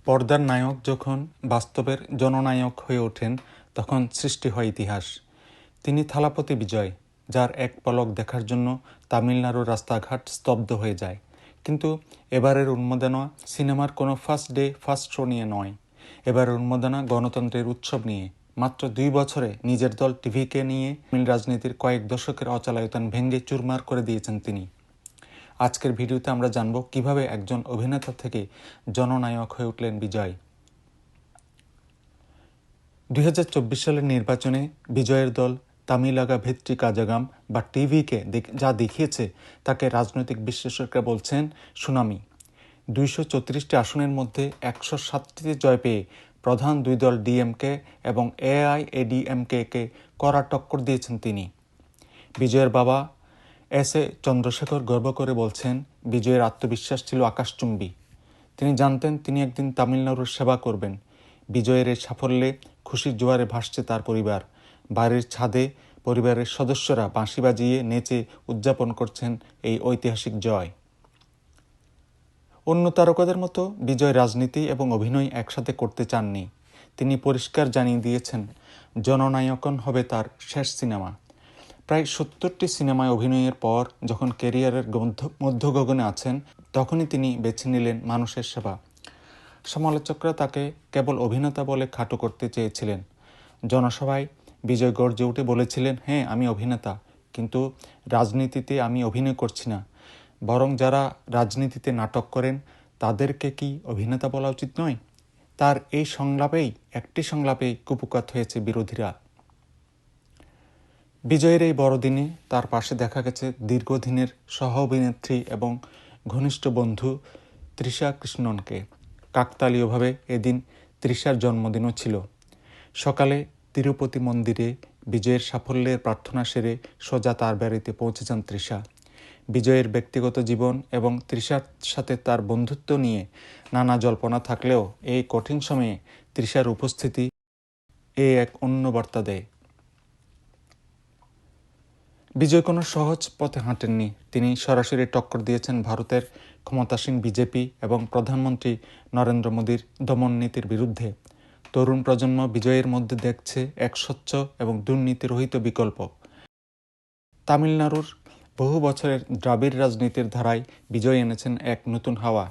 পর্দার নায়ক যখন বাস্তবের জননায়ক হয়ে ওঠেন তখন সৃষ্টি হয় ইতিহাস। তিনি থালাপতি বিজয়, যার এক পলক দেখার জন্য তামিলনাড়ুর রাস্তাঘাট স্তব্ধ হয়ে যায়। কিন্তু এবারের উন্মাদনা সিনেমার কোনো ফার্স্ট ডে ফার্স্ট শো নিয়ে নয়। এবারের উন্মাদনা গণতন্ত্রের উৎসব নিয়ে। মাত্র 2 বছরে নিজের দল টিভিকে নিয়ে তামিল রাজনীতির কয়েক দশকের অচলায়তন ভেঙে চুরমার করে দিয়েছেন তিনি। আজকের ভিডিওতে আমরা জানব কিভাবে একজন অভিনেতা থেকে জননায়ক হয়ে উঠলেন বিজয়। 2024 সালের নির্বাচনে বিজয়ের দল তামিলাগা ভেত্রি কাজাগাম বা টিভিকে যা দেখিয়েছে তাকে রাজনৈতিক বিশ্লেষকরা বলছেন সুনামি। 234টি আসনের মধ্যে 107টিতে জয় পেয়ে প্রধান দুই দল ডিএমকে এবং এআইএডিএমকে কড়া টক্কর দিয়েছেন তিনি। বিজয়ের বাবা এস.এ. চন্দ্রশেখর গর্ব করে বলছেন, বিজয়ের আত্মবিশ্বাস ছিল আকাশচুম্বী। তিনি জানতেন তিনি একদিন তামিলনাড়ুর সেবা করবেন। বিজয়ের এই সাফল্যে খুশির জোয়ারে ভাসছে তার পরিবার। বাড়ির ছাদে পরিবারের সদস্যরা বাঁশি বাজিয়ে নেচে উদযাপন করছেন এই ঐতিহাসিক জয়। অন্য তারকাদের মতো বিজয় রাজনীতি এবং অভিনয় একসাথে করতে চাননি। তিনি পরিষ্কার জানিয়ে দিয়েছেন, জননায়কন হবে তার শেষ সিনেমা। প্রায় 70টি সিনেমায় অভিনয়ের পর যখন ক্যারিয়ারের মধ্যগগনে আছেন, তখনই তিনি বেছে নিলেন মানুষের সেবা। সমালোচকরা তাকে কেবল অভিনেতা বলে খাটো করতে চেয়েছিলেন। জনসভায় বিজয় গর্জে উঠে বলেছিলেন, হ্যাঁ আমি অভিনেতা, কিন্তু রাজনীতিতে আমি অভিনয় করছি না। বরং যারা রাজনীতিতে নাটক করেন তাদেরকে কি অভিনেতা বলা উচিত নয়? তার এই একটি সংলাপেই কুপকাত হয়েছে বিরোধীরা। বিজয়ের এই বড়দিনে তার পাশে দেখা গেছে দীর্ঘদিনের সহ অভিনেত্রী এবং ঘনিষ্ঠ বন্ধু তৃষা কৃষ্ণনকে। কাকতালীয়ভাবে এদিন তৃষার জন্মদিনও ছিল। সকালে তিরুপতি মন্দিরে বিজয়ের সাফল্যের প্রার্থনা সেরে সোজা তার বাড়িতে পৌঁছেছেন তৃষা। বিজয়ের ব্যক্তিগত জীবন এবং তৃষার সাথে তার বন্ধুত্ব নিয়ে নানা জল্পনা থাকলেও এই কঠিন সময়ে তৃষার উপস্থিতি এক অন্য বার্তা দেয়। বিজয় কোনো সহজ পথে হাঁটেননি। তিনি সরাসরি টক্কর দিয়েছেন ভারতের ক্ষমতাসীন বিজেপি এবং প্রধানমন্ত্রী নরেন্দ্র মোদীর দমন নীতির বিরুদ্ধে। তরুণ প্রজন্ম বিজয়ের মধ্যে দেখছে এক স্বচ্ছ এবং দুর্নীতিরহিত বিকল্প। তামিলনাড়ুর বহু বছরের দ্রাবিড় রাজনীতির ধারায় বিজয় এনেছেন এক নতুন হাওয়া।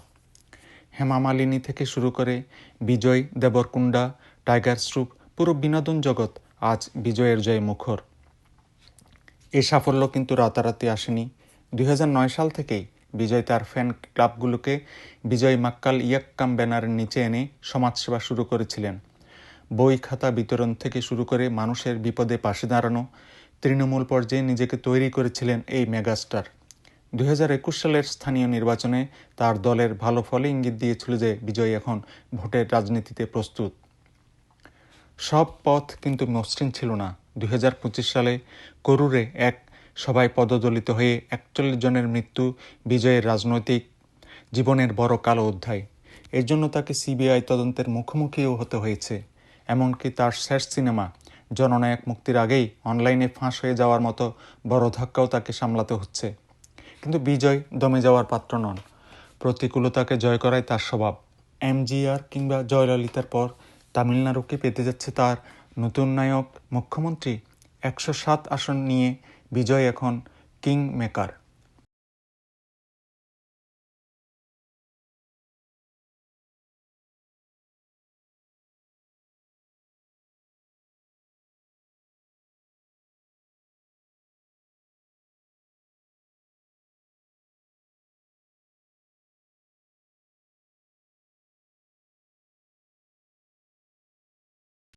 হেমা মালিনী থেকে শুরু করে বিজয় দেবরকুন্ডা, টাইগার শ্রুফ, পুরো বিনোদন জগৎ আজ বিজয়ের জয়ে মুখর। এই সাফল্য কিন্তু রাতারাতি আসেনি। 2009 সাল থেকেই বিজয় তার ফ্যান ক্লাবগুলোকে বিজয় মাক্কাল ইয়াক্কাম ব্যানারের নিচে এনে সমাজসেবা শুরু করেছিলেন। বই খাতা বিতরণ থেকে শুরু করে মানুষের বিপদে পাশে দাঁড়ানো, তৃণমূল পর্যায়ে নিজেকে তৈরি করেছিলেন এই মেগাস্টার। 2021 সালের স্থানীয় নির্বাচনে তার দলের ভালো ফলে ইঙ্গিত দিয়েছিল যে বিজয় এখন ভোটের রাজনীতিতে প্রস্তুত। সব পথ কিন্তু মসৃণ ছিল না। 2025 সালে করুরে এক সভায় পদদলিত হয়ে 41 জনের মৃত্যু বিজয়ের রাজনৈতিক জীবনের বড় কালো অধ্যায়। এর জন্য তাকে সিবিআই তদন্তের মুখোমুখিও হতে হয়েছে। এমনকি তার শেষ সিনেমা জননায়ক মুক্তির আগেই অনলাইনে ফাঁস হয়ে যাওয়ার মতো বড় ধাক্কাও তাকে সামলাতে হচ্ছে। কিন্তু বিজয় দমে যাওয়ার পাত্র নন। প্রতিকূলতাকে জয় করাই তার স্বভাব। এমজিআর কিংবা জয়ললিতার পর তামিলনাড়ুকে পেতে যাচ্ছে তার নতুন নায়ক মুখ্যমন্ত্রী। 107 আসন নিয়ে বিজয় এখন কিং মেকার।